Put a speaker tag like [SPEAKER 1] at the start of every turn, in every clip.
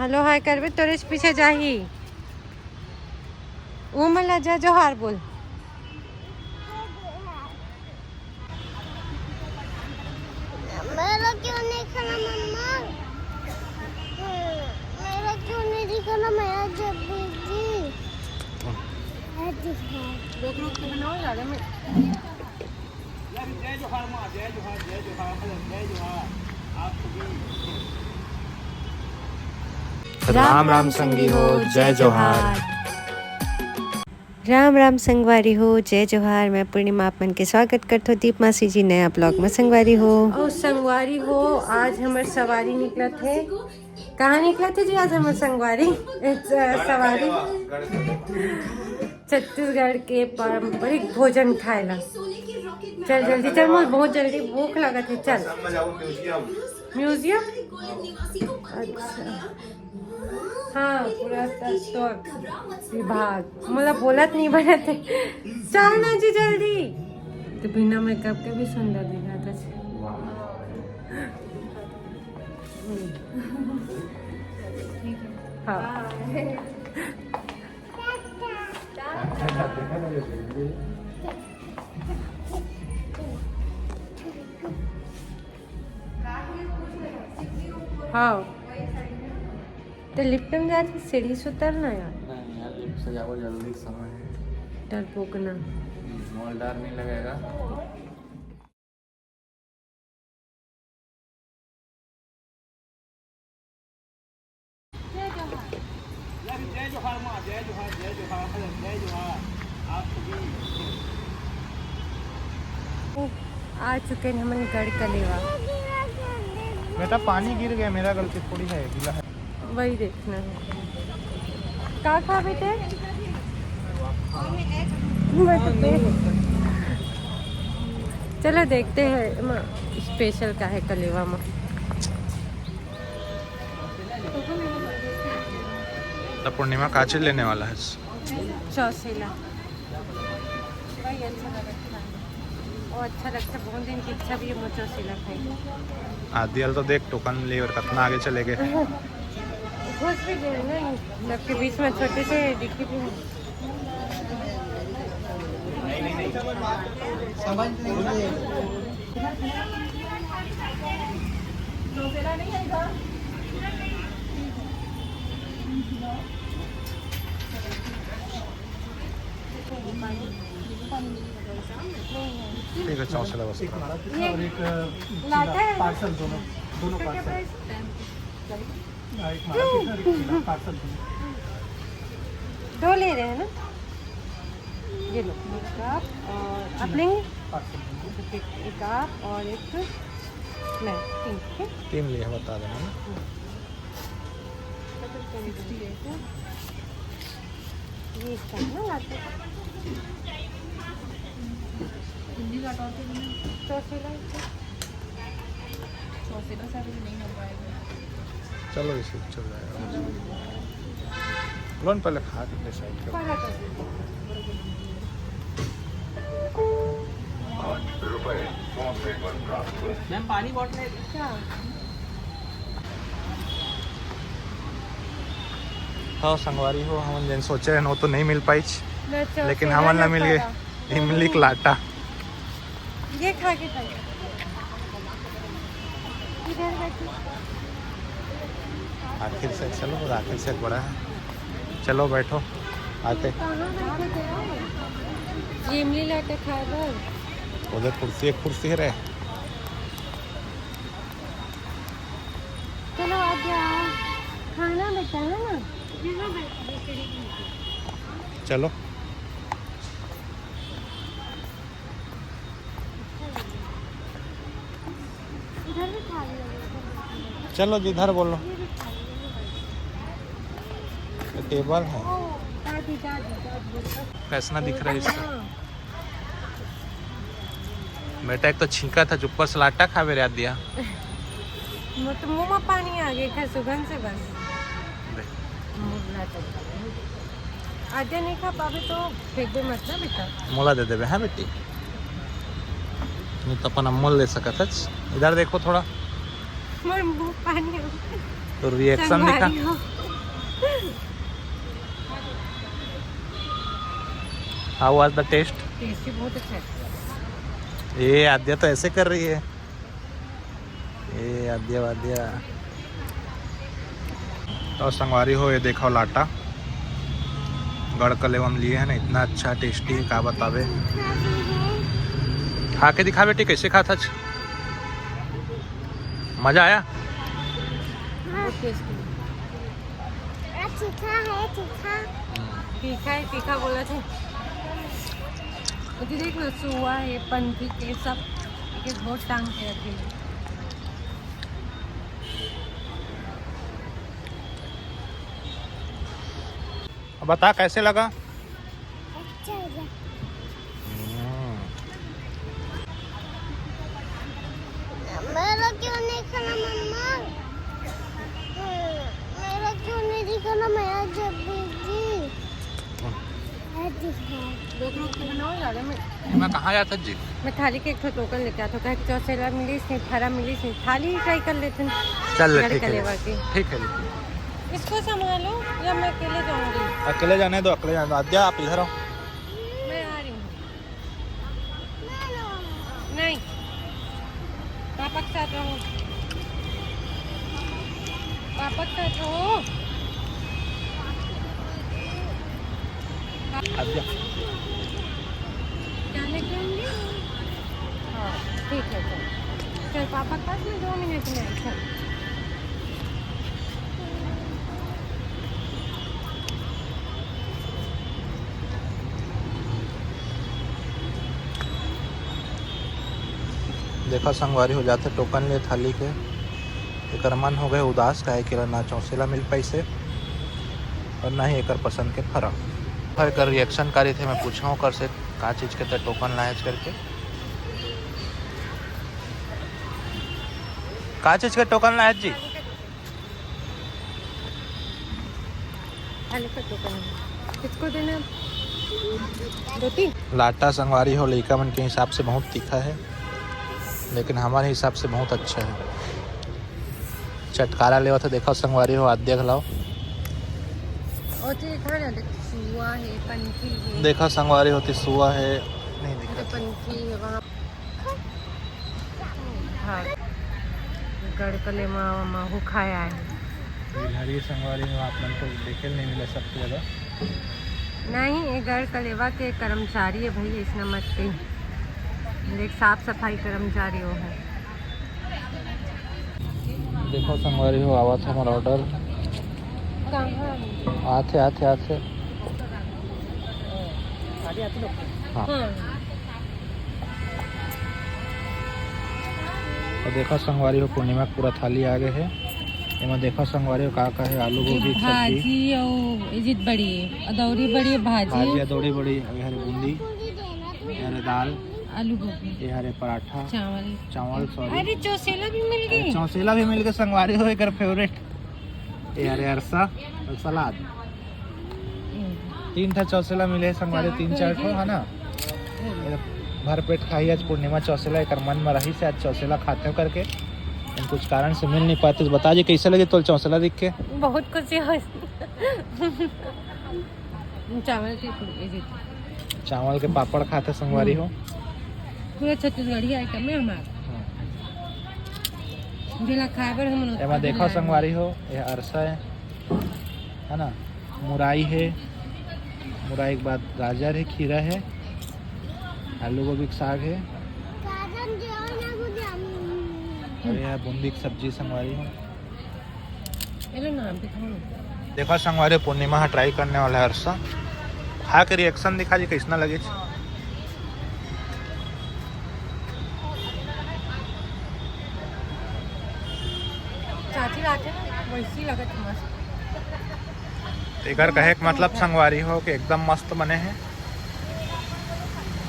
[SPEAKER 1] Hello hi करबे तोरे पीछे जाही वो मला जा जोहार बोल।
[SPEAKER 2] मेरा क्यों नहीं खाना मम्मा? मेरा क्यों नहीं दिखाना? मेरा जब जी
[SPEAKER 1] रोक रोक के बनाओ यार मैं।
[SPEAKER 3] जय जोहार माँ, जय जोहार, जय जोहार, जय जोहार।
[SPEAKER 1] राम राम संगी हो जय जोहार। राम राम संगवारी हो जय जोहार। मैं पूर्णिमा आपमन के स्वागत करत हो दीप मासी जी नया ब्लॉग में। संगवारी हो और संगवारी हो आज हमार सवारी निकला थे। कहाँ निकला थे जी आज हमार संगवारी सवारी? छत्तीसगढ़ के पारंपरिक भोजन खाएला। चल जल्दी चल, मुझे बहुत जल्दी भूख लगा थे। चल म्यूजियम। अच्छा हाँ पुरातत्व विभाग मतलब बोलत नहीं बने थे। चल ना जी जल्दी। तो बिना मेकअप के भी सुंदर दिखा था। हाँ हाँ तो लिफ्ट में जाती सीढ़ी से उतरना यार।
[SPEAKER 3] नहीं यार, लिफ्ट से जाओ जल्दी, समय है।
[SPEAKER 1] डरपोक ना
[SPEAKER 3] मॉल डर नहीं लगेगा। जय जोहार माँ, जय जोहार, जय जोहार, जय जोहार। आप
[SPEAKER 1] आ चुके हैं हम गढ़ कलेवा।
[SPEAKER 3] बेटा पानी गिर गया, मेरा गलती थोड़ी है, गिला है।
[SPEAKER 1] वही देखना है। का खा बेटे? चलो देखते हैं स्पेशल का है कलेवा में।
[SPEAKER 3] तो पूर्णिमा काची लेने वाला है?
[SPEAKER 1] चौसीला भाई अच्छा लगता है और अच्छा लगता है। बहुत दिन की इच्छा भी है मुझे चौसीला खाई।
[SPEAKER 3] आदियल तो देख टोकन ले और कितना आगे चले गए।
[SPEAKER 1] घुस भी गए ना मतलब के बीच में छोटे से डिक्की भी है।
[SPEAKER 3] ठीक है, चौसला बस।
[SPEAKER 1] लाता है
[SPEAKER 4] पार्सल दोनों पार्सल। एक पार्सल
[SPEAKER 1] दो ले रहे हैं ना। ये लो एक आप और आप लेंगे एक आप और एक मैं। ठीक है
[SPEAKER 3] टीम लिया बता देना ना।
[SPEAKER 1] ये इसका है ना लाते
[SPEAKER 3] चलो इसे चल जाएगा। लोन पहले खा के डिसाइड कर।
[SPEAKER 4] मैम पानी बॉटल
[SPEAKER 1] क्या
[SPEAKER 3] हाँ संगवारी हो, हम जैन सोचे हैं वो तो नहीं मिल पाई,
[SPEAKER 1] मैं
[SPEAKER 3] लेकिन हमन ना मिल गए इमली का लाटा।
[SPEAKER 1] ये खा के खाइए। इधर बैठो।
[SPEAKER 3] आखिर से चलो, और आखिर से बड़ा है। चलो बैठो आते।
[SPEAKER 1] कहाँ बैठे थे? ये इमली लाटा खाए बस।
[SPEAKER 3] उधर कुर्सी, एक कुर्सी है रे।
[SPEAKER 1] चलो आ जाओ खाना बेटा है ना।
[SPEAKER 3] चलो
[SPEAKER 1] इधर भी खा लिया।
[SPEAKER 3] चलो जिधर बोलो। टेबल है।
[SPEAKER 1] दादी दादी दादी
[SPEAKER 3] कैसा दिख रहा है इसका? बेटा एक तो छींका था, ऊपर से लाटा खावे याद दिया।
[SPEAKER 1] तो मुंह में पानी आ गया था सुगंध से बस। आधे नहीं खा पावे तो फेंक दे मत ना बेटा।
[SPEAKER 3] मोला दे देवे है बेटी, नहीं तो अपन अमोल ले सकत है। इधर देखो थोड़ा।
[SPEAKER 1] मोर मुंह पानी आ गया।
[SPEAKER 3] तो रिएक्शन दिखा।
[SPEAKER 1] संगवारी हो।
[SPEAKER 3] How was the taste?
[SPEAKER 1] Tasty बहुत अच्छा है।
[SPEAKER 3] ये आद्या तो ऐसे कर रही है, ये आद्या वाद्या। तो संगवारी हो, ये देखो लाटा गढ़ कलेवम लिए है ना, इतना अच्छा टेस्टी है, का बतावे। खा के दिखा बेटी, कैसे खा था? मजा आया?
[SPEAKER 1] बहुत टेस्टी।
[SPEAKER 2] तीखा है, तीखा।
[SPEAKER 1] तीखा है, तीखा बोला थे। मुझे देख लो, सुआ है, पंथी के सब एक बहुत टांग के रखे हैं।
[SPEAKER 3] बता कैसे लगा?
[SPEAKER 2] अच्छा है। मेरा क्यों नहीं खाना मम्मा? मेरा क्यों नहीं दिखाना? मेरा जब जी
[SPEAKER 1] लोग लोग के बनाओ यार।
[SPEAKER 3] मैं कहाँ जाता जी?
[SPEAKER 1] मैं थाली के एक ठो टोकन लेके आता हूँ। कहीं चौसेला मिली नहीं, फरा मिली नहीं, थाली ही ट्राई कर लेते हैं।
[SPEAKER 3] चल
[SPEAKER 1] गढ़
[SPEAKER 3] ठीक
[SPEAKER 1] कलेवा
[SPEAKER 3] है,
[SPEAKER 1] की।
[SPEAKER 3] ठीक है।
[SPEAKER 1] इसको संभालो या मैं अकेले जाऊंगी?
[SPEAKER 3] अकेले जाने दो, अकेले जाने दो। आद्या आप इधर आओ।
[SPEAKER 1] मैं आ रही हूँ। नहीं, पापा के साथ रहो, पापा के साथ रहो।
[SPEAKER 3] आद्या
[SPEAKER 1] क्या लेके आएंगे? हाँ ठीक है, चल चल पापा के पास में 2 मिनट में आई। चल
[SPEAKER 3] देखा संगवारी हो जाते टोकन ले थाली के। एक मन हो गए उदास, काहे कि ना चौसेला मिल पैसे और ना ही एक पसंद के फरा। एक रिएक्शन करी थे, मैं पूछा कर से का चीज़ के टोकन लाए करके, का चीज़ के टोकन लाए जी?
[SPEAKER 1] थाली का टोकन किसको देना? 2-3
[SPEAKER 3] लाटा संगवारी हो लड़का मन के हिसाब से बहुत तीखा है, लेकिन हमारे हिसाब से बहुत अच्छा है। चटकारा ले तो देखो संगवारी हो, आद्या खिलाओ।
[SPEAKER 1] और तो खा ना, देख सुआ है, पंखी है।
[SPEAKER 3] देखा संगवारी होती सुआ है, नहीं दिख रहा।
[SPEAKER 1] पंखी है वहाँ। हाँ, गढ़ कलेवा माहू खाया है।
[SPEAKER 3] इधर संगवारी में आप मन को देखे नहीं मिला सबसे ज़्यादा।
[SPEAKER 1] नहीं, ये गढ़ कलेवा के कर्मचारी है भाई, इसने मत कही। देख, साफ सफाई कर्मचारी हो है।
[SPEAKER 3] देखो संगवारी हो, आवा था हमारा ऑर्डर।
[SPEAKER 1] कहाँ?
[SPEAKER 3] आते आते आते हाँ।
[SPEAKER 1] हाँ।
[SPEAKER 3] तो देखो संगवारी हो, पूर्णिमा पूरा थाली आ गए है। इमा देखो संगवारी हो का है, आलू गोभी की सब्जी,
[SPEAKER 1] भाजी और इजित बड़ी है, अदौरी बड़ी है, भाजी,
[SPEAKER 3] अदौड़ी बड़ी, हरे बूंदी, हरे दाल,
[SPEAKER 1] आलू गोभी,
[SPEAKER 3] ये हरे पराठा,
[SPEAKER 1] चावल।
[SPEAKER 3] चावल, सॉरी
[SPEAKER 1] अरे चौसेला भी मिल गई।
[SPEAKER 3] चौसेला भी मिल गया संगवारी हो, एक फेवरेट। ये हरे अरसा और सलाद। 3 था चौसेला मिले संगवारी, 3-4 ठो है ना। भर पेट खाई आज पूर्णिमा चौसेला, एक मन में रही से आज चौसेला खाते हो करके, लेकिन कुछ कारण से मिल नहीं पाते। बता जी कैसे लगे तो चौसेला देख के?
[SPEAKER 1] बहुत खुशी हो। चावल की
[SPEAKER 3] चावल के पापड़ खाते संगवारी हो।
[SPEAKER 1] पूरा छत्तीसगढ़ी आइटम है हमारा। जिला खाबर हम लोग।
[SPEAKER 3] एमा देखो संगवारी हो, ये अरसा है ना, मुराई है, मुराई के बाद गाजर है, खीरा है, आलू गोभी का साग है, और यह बूंदी की सब्जी संगवारी हो।
[SPEAKER 1] नाम दिखाओ।
[SPEAKER 3] देखो संगवारी पूर्णिमा ट्राई करने वाला है अरसा। खा के रिएक्शन दिखा जी कैसना लगे।
[SPEAKER 1] चाची लाते ना वैसी लगत मस्त।
[SPEAKER 3] इधर कहे के मतलब संगवारी हो कि एकदम मस्त बने हैं।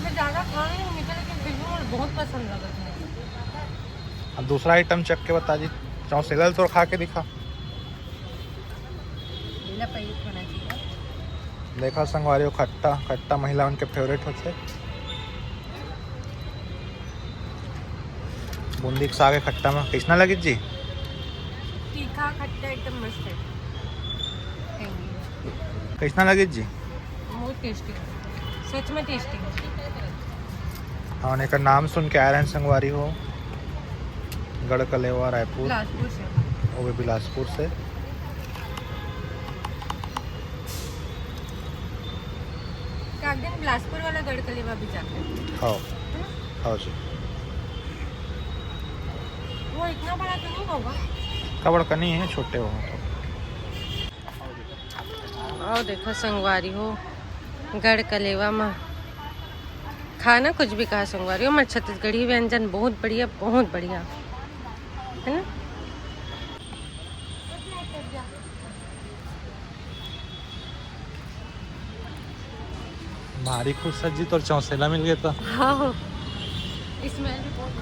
[SPEAKER 1] मैं ज़्यादा खा नहीं हूँ मीठा, लेकिन फिर भी मुझे बहुत पसंद लगता है।
[SPEAKER 3] अब दूसरा आइटम चख के बता जी। चौसेला तो खा के दिखा। देखा संगवारी हो, खट्टा खट्टा महिला उनके फेवरेट होते। बूंदी के साग खट्टा में कैसना लगी जी?
[SPEAKER 1] तीखा खट्टा एकदम मस्त है।
[SPEAKER 3] कैसा लगे जी?
[SPEAKER 1] बहुत टेस्टी, सच में टेस्टी।
[SPEAKER 3] हाँ, एक नाम सुन के आ रहे हैं संगवारी हो, गढ़कलेवा रायपुर,
[SPEAKER 1] बिलासपुर से।
[SPEAKER 3] वो भी बिलासपुर से।
[SPEAKER 1] एक दिन बिलासपुर वाला गढ़कलेवा भी जाते हैं।
[SPEAKER 3] हाँ हाँ जी।
[SPEAKER 1] वो इतना बड़ा तो नहीं होगा?
[SPEAKER 3] कबड़ का नहीं है, छोटे हो तो।
[SPEAKER 1] और देखो संगवारी हो गढ़कलेवा में खाना कुछ भी कहा संगवारी हो, मगर छत्तीसगढ़ी व्यंजन बहुत बढ़िया है ना।
[SPEAKER 3] हमारी खुद सज्जी तो चौसेला मिल गया था।
[SPEAKER 1] हाँ, इसमें भी बहुत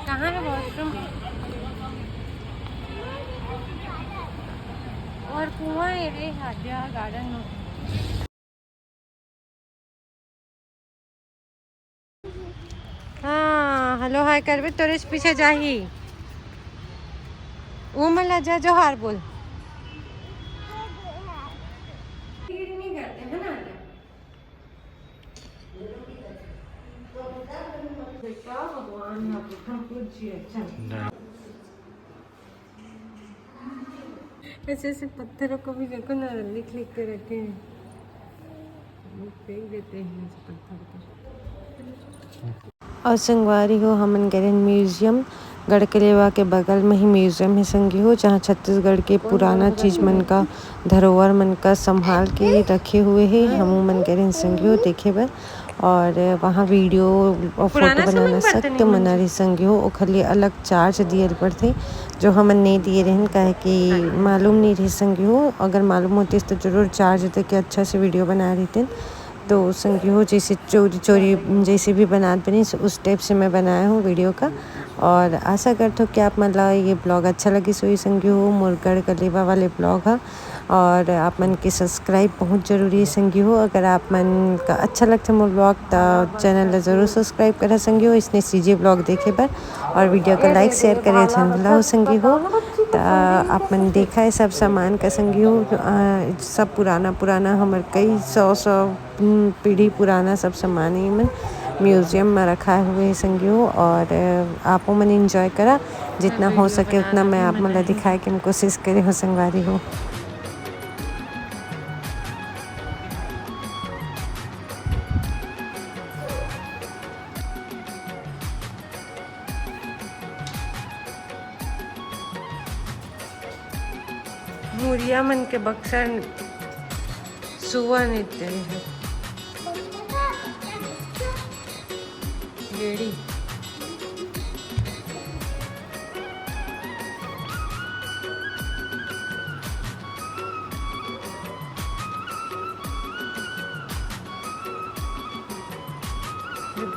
[SPEAKER 1] कहाँ है वॉशरूम और कुआं है रे हादिया गार्डन में। हाँ हेलो हाय करबे तोरे से पीछे जाही वो मला जा जो हार बोल नहीं करते है ना। भगवान ऐसे ऐसे पत्थरों को भी देखो ना, लिख लिख के रखे हैं, फेंक देते हैं इस पत्थर को। और संगवारी हो हमन गए म्यूजियम, गढ़कलेवा के बगल में ही म्यूजियम है संगी हो, जहाँ छत्तीसगढ़ के पुराना चीज मन का धरोहर मन का संभाल के रखे हुए है। हम मन गए संगी हो देखे बर, और वहाँ वीडियो और फोटो बनाना सख्त मना रही संगी हो। खाली अलग चार्ज दिए पड़ते जो हमन नहीं दिए रहन, काहे कि मालूम नहीं रही संगी हो। अगर मालूम होती तो जरूर चार्ज दे के अच्छा से वीडियो बना रही थे। तो संगी हो जैसे चोरी जैसे भी बनाते बनी उस टाइप से मैं बनाया हूँ वीडियो का। और आशा करता हूँ कि आप मतलब ये ब्लॉग अच्छा लगी सोई संगी हो, मोर गढ़कलेवा वाले ब्लॉग है। और आप मन के सब्सक्राइब बहुत ज़रूरी है संगी हो। अगर आप मन का अच्छा लगता है मोर ब्लॉग तो चैनल ज़रूर सब्सक्राइब करा संगी हो, इसने सीजे ब्लॉग देखे पर, और वीडियो को लाइक शेयर करे हो संगी हो। तो आप मन देखा है सब सामान का संगी हो, सब पुराना हमारे कई सौ पीढ़ी पुराना सब सामान है मन म्यूजियम में रखा हुए है संगी हो। और आप मन इंजॉय करा जितना हो सके उतना मैं आप मन दिखाए कि कोशिश करे हो संगवारी हो। मुरिया मन के बक्सर सुआ नृत्य है गेड़ी।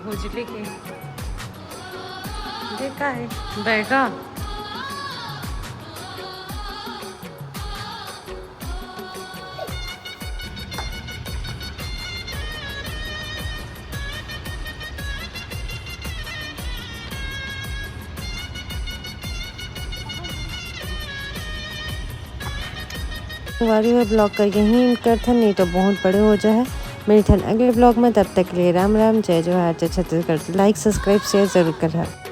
[SPEAKER 1] भोजली के देखा है बैगा संगवारी हो। ब्लॉग का यही इनकर था, नहीं तो बहुत बड़े हो जाए। मेरी थन अगले ब्लॉग में, तब तक के लिए राम राम, जय जोहार, जय छत्तीसगढ़। लाइक सब्सक्राइब शेयर जरूर कर रहा।